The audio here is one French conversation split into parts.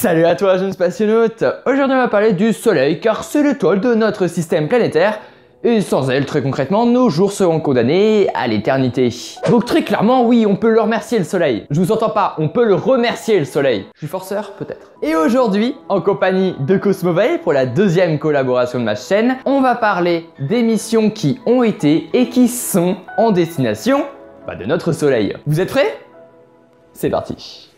Salut à toi jeune spationaute. Aujourd'hui on va parler du soleil car c'est l'étoile de notre système planétaire et sans elle très concrètement nos jours seront condamnés à l'éternité. Donc très clairement oui on peut le remercier le soleil. Je vous entends pas, on peut le remercier le soleil. Je suis forceur peut-être. Et aujourd'hui en compagnie de Cosmovae pour la deuxième collaboration de ma chaîne, on va parler des missions qui ont été et qui sont en destination de notre soleil. Vous êtes prêts? C'est parti.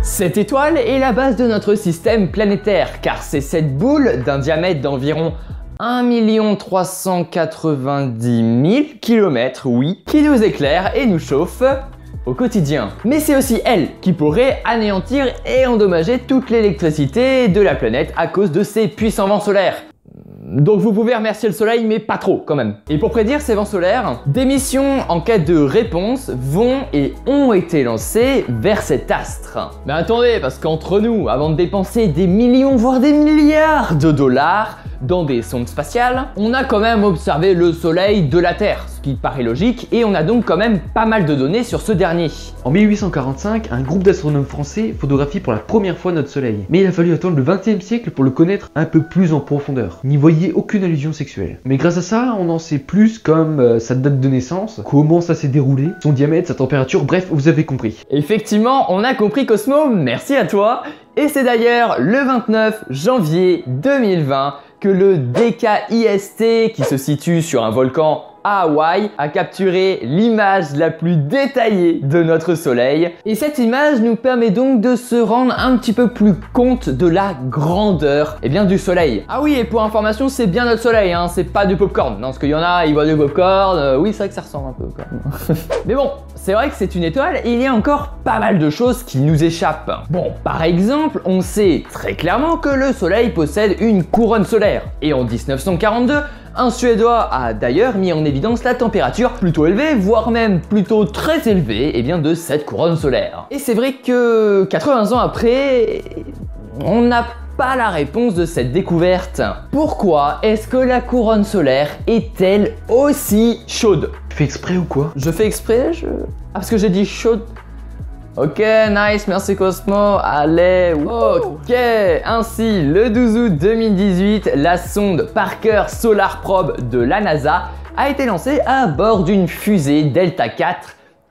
Cette étoile est la base de notre système planétaire car c'est cette boule d'un diamètre d'environ 1 390 000 km, oui, qui nous éclaire et nous chauffe au quotidien. Mais c'est aussi elle qui pourrait anéantir et endommager toute l'électricité de la planète à cause de ses puissants vents solaires. Donc vous pouvez remercier le soleil, mais pas trop quand même. Et pour prédire ces vents solaires, des missions en quête de réponse vont et ont été lancées vers cet astre. Mais attendez, parce qu'entre nous, avant de dépenser des millions voire des milliards de dollars dans des sondes spatiales, on a quand même observé le soleil de la Terre, ce qui paraît logique, et on a donc quand même pas mal de données sur ce dernier. En 1845, un groupe d'astronomes français photographie pour la première fois notre soleil. Mais il a fallu attendre le XXe siècle pour le connaître un peu plus en profondeur. N'y voyez aucune allusion sexuelle. Mais grâce à ça, on en sait plus comme sa date de naissance, comment ça s'est déroulé, son diamètre, sa température, bref, vous avez compris. Effectivement, on a compris Cosmo, merci à toi. Et c'est d'ailleurs le 29 janvier 2020 que le DKIST, qui se situe sur un volcan à Hawaï, a capturé l'image la plus détaillée de notre soleil. Et cette image nous permet donc de se rendre un petit peu plus compte de la grandeur du soleil. Ah oui, et pour information, c'est bien notre soleil, hein, c'est pas du popcorn. Non, parce qu'il y en a, ils voient du popcorn, oui, c'est vrai que ça ressemble un peu quand même. Mais bon, c'est vrai que c'est une étoile et il y a encore pas mal de choses qui nous échappent. Bon, par exemple, on sait très clairement que le soleil possède une couronne solaire. Et en 1942, un Suédois a d'ailleurs mis en évidence la température plutôt élevée, voire même plutôt très élevée, de cette couronne solaire. Et c'est vrai que 80 ans après, on n'a pas la réponse de cette découverte. Pourquoi est-ce que la couronne solaire est-elle aussi chaude? Tu fais exprès ou quoi? Je fais exprès, Ah, parce que j'ai dit chaude. Ok, nice, merci Cosmo, allez, ok. Ainsi, le 12 août 2018, la sonde Parker Solar Probe de la NASA a été lancée à bord d'une fusée Delta IV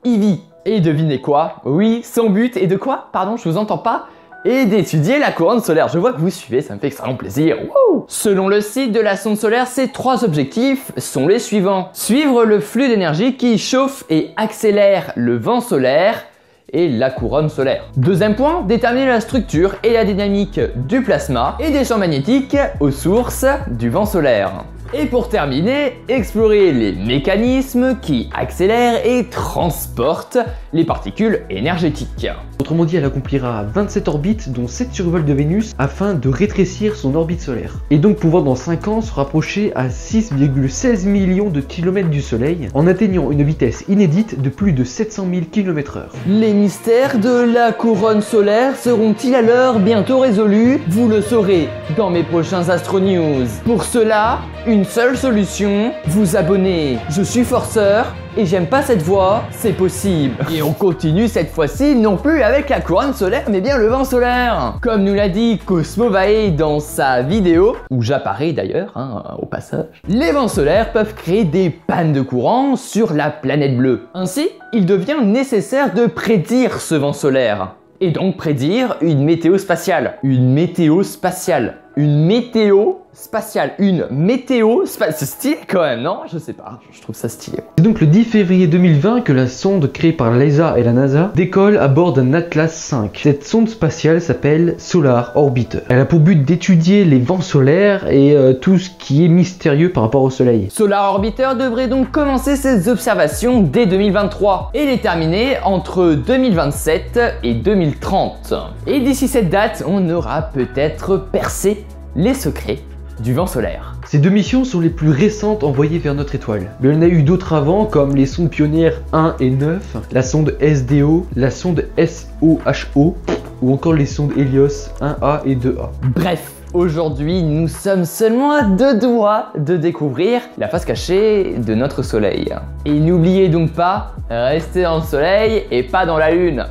Heavy. Et devinez quoi? Oui, son but est de quoi? Pardon, je vous entends pas. Et d'étudier la couronne solaire. Je vois que vous suivez, ça me fait extrêmement plaisir. Wouh! Selon le site de la sonde solaire, ces trois objectifs sont les suivants. Suivre le flux d'énergie qui chauffe et accélère le vent solaire et la couronne solaire. Deuxième point, déterminer la structure et la dynamique du plasma et des champs magnétiques aux sources du vent solaire. Et pour terminer, explorer les mécanismes qui accélèrent et transportent les particules énergétiques. Autrement dit, elle accomplira 27 orbites, dont 7 survols de Vénus, afin de rétrécir son orbite solaire. Et donc pouvoir dans 5 ans se rapprocher à 6,16 millions de kilomètres du Soleil, en atteignant une vitesse inédite de plus de 700 000 km/h. Les mystères de la couronne solaire seront-ils alors bientôt résolus? Vous le saurez dans mes prochains Astro News. Pour cela, une seule solution, vous abonner. Je suis forceur et j'aime pas cette voix, c'est possible. Et on continue cette fois-ci non plus avec la couronne solaire mais bien le vent solaire. Comme nous l'a dit Cosmovae dans sa vidéo, où j'apparais d'ailleurs au passage, les vents solaires peuvent créer des pannes de courant sur la planète bleue. Ainsi, il devient nécessaire de prédire ce vent solaire. Et donc prédire une météo spatiale. Une météo spatiale. Une météo spatiale. Une météo spatiale. C'est stylé quand même, non? Je sais pas, je trouve ça stylé. C'est donc le 10 février 2020 que la sonde créée par l'ESA et la NASA décolle à bord d'un Atlas 5. Cette sonde spatiale s'appelle Solar Orbiter. Elle a pour but d'étudier les vents solaires et tout ce qui est mystérieux par rapport au Soleil. Solar Orbiter devrait donc commencer ses observations dès 2023 et les terminer entre 2027 et 2030. Et d'ici cette date, on aura peut-être percé les secrets du vent solaire. Ces deux missions sont les plus récentes envoyées vers notre étoile. Mais il y en a eu d'autres avant, comme les sondes pionnières 1 et 9, la sonde SDO, la sonde SOHO, ou encore les sondes Helios 1A et 2A. Bref, Aujourd'hui, nous sommes seulement à 2 doigts de découvrir la face cachée de notre soleil. Et n'oubliez donc pas, restez dans le soleil et pas dans la lune.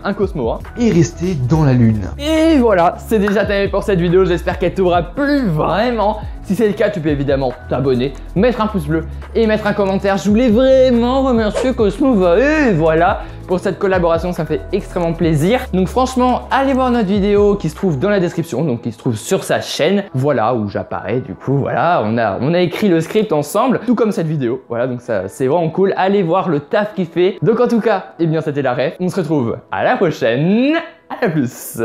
Un Cosmo, hein. Et rester dans la lune. Et voilà, c'est déjà terminé pour cette vidéo, j'espère qu'elle t'aura plu vraiment. Si c'est le cas, tu peux évidemment t'abonner, mettre un pouce bleu et mettre un commentaire. Je voulais vraiment remercier Cosmo, et voilà, pour cette collaboration, ça me fait extrêmement plaisir. Donc franchement, allez voir notre vidéo qui se trouve dans la description, donc qui se trouve sur sa chaîne, voilà, où j'apparais du coup, voilà, on a écrit le script ensemble, tout comme cette vidéo, voilà, donc ça c'est vraiment cool, allez voir le taf qu'il fait. Donc en tout cas, eh bien c'était la ref, on se retrouve à la prochaine, à la plus.